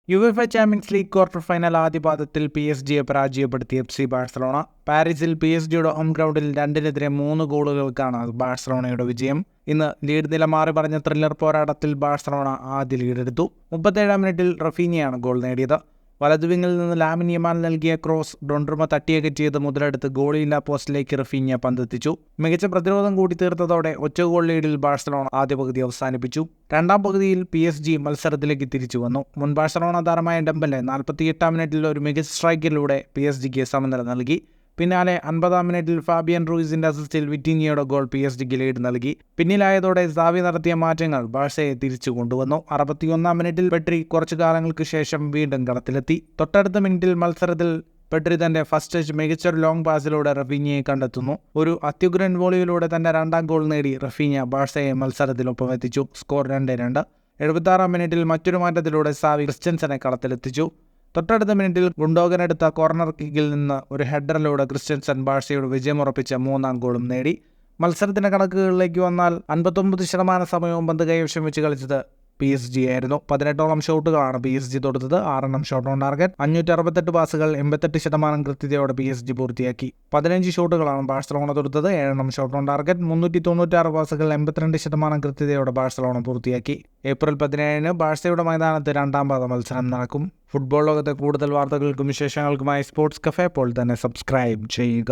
UEFA champions league quarter final ആദ്യ പാദത്തിൽ PSG-യെ പരാജയപ്പെടുത്തി FC ബാഴ്സലോണ. പാരീസിൽ PSG-യുടെ ഹോം ഗ്രൗണ്ടിൽ 2-നെതിരെ 3 ഗോളുകൾക്കാണ് ബാഴ്സലോണയുടെ വിജയം. ഇന്ന് ലീഡ് നില മാറി പറഞ്ഞ ത്രില്ലർ പോരാട്ടത്തിൽ ബാഴ്സലോണ ആദ്യ ലീഡെടുത്തു. 37-ാം മിനിറ്റിൽ റഫീനിയാണ് ഗോൾ നേടിയത്. വലതുവിങ്ങിൽ നിന്ന് ലാമിൻ യമാൽ നൽകിയ ക്രോസ് ഡൊൺറുമ തട്ടിയകറ്റിയത് മുതലെടുത്ത് ഗോളിയില്ലാ പോസ്റ്റിലേക്ക് റഫീനിയ പന്തെത്തിച്ചു. മികച്ച പ്രതിരോധം കൂടി തീർത്തതോടെ ഒറ്റ ഗോൾ ലീഡിൽ ബാഴ്സലോണ ആദ്യ പകുതി അവസാനിപ്പിച്ചു. രണ്ടാം പകുതിയിൽ PSG മത്സരത്തിലേക്ക് തിരിച്ചു വന്നു. മുൻ ബാഴ്സലോണ താരമായ ഡെംബലെ 48-ാം മിനിറ്റിൽ ഒരു മികച്ച സ്ട്രൈക്കിലൂടെ PSG-ക്ക് സമനില നൽകി. പിന്നാലെ 50-ാം മിനിറ്റിൽ ഫാബിയൻ റൂയിസിന്റെ അസിസ്റ്റിൽ വിറ്റീനിയയുടെ ഗോൾ PSG-ക്ക് ലീഡ് നൽകി. പിന്നിലായതോടെ സാവി നടത്തിയ മാറ്റങ്ങൾ ബാഴ്സയെ തിരിച്ചു കൊണ്ടുവന്നു. 61-ാം മിനിറ്റിൽ പെഡ്രി കുറച്ചു കാലങ്ങൾക്ക് ശേഷം വീണ്ടും കളത്തിലെത്തി. തൊട്ടടുത്ത മിനിറ്റിൽ മത്സരത്തിൽ പെഡ്രി തന്റെ ഫസ്റ്റ് ടച്ച് മികച്ചൊരു ലോങ് പാസിലൂടെ റഫീനിയയെ കണ്ടെത്തുന്നു. ഒരു അത്യുഗ്രൻ വോളിയിലൂടെ തന്റെ രണ്ടാം ഗോൾ നേടി റഫീനിയ ബാഴ്സയെ മത്സരത്തിനൊപ്പം എത്തിച്ചു. സ്കോർ 2-2. 76-ാം മിനിറ്റിൽ മറ്റൊരു മാറ്റത്തിലൂടെ സാവി ക്രിസ്റ്റ്യൻസനെ കളത്തിലെത്തിച്ചു. തൊട്ടടുത്ത മിനിറ്റിൽ ഗുണ്ടോഗൻ എടുത്ത കോർണർ കിക്കിൽ നിന്ന് ഒരു ഹെഡറിലൂടെ ക്രിസ്റ്റ്യൻസൻ ബാഴ്സയുടെ വിജയമുറപ്പിച്ച 3-ാം ഗോളും നേടി. മത്സരത്തിന്റെ കണക്കുകളിലേക്ക് വന്നാൽ 59% സമയവും പന്ത് കൈവശം വെച്ച് കളിച്ചത് PSG ആയിരുന്നു. 18ഓളം ഷോട്ടുകളാണ് PSG തൊടുത്തത്. 6 ഷോട്ട് ഓൺ ടാർഗറ്റ്, 568 പാസുകൾ, 88% കൃത്യതയോടെ PSG പൂർത്തിയാക്കി. 15 ഷോട്ടുകളാണ് ബാഴ്സലോണ തൊടുത്തത്. 7 ഷോട്ട് ഓൺ ടാർഗറ്റ്, 396 പാസുകൾ, 82% കൃത്യതയോടെ ബാഴ്സലോണ പൂർത്തിയാക്കി. ഏപ്രിൽ 17-ന് ബാഴ്സയുടെ മൈതാനത്ത് രണ്ടാം പാദ മത്സരം നടക്കും. ഫുട്ബോൾ ലോകത്തെ കൂടുതൽ വാർത്തകൾക്കും വിശേഷങ്ങൾക്കുമായി സ്പോർട്സ് കഫേ ഇപ്പോൾ തന്നെ സബ്സ്ക്രൈബ് ചെയ്യുക.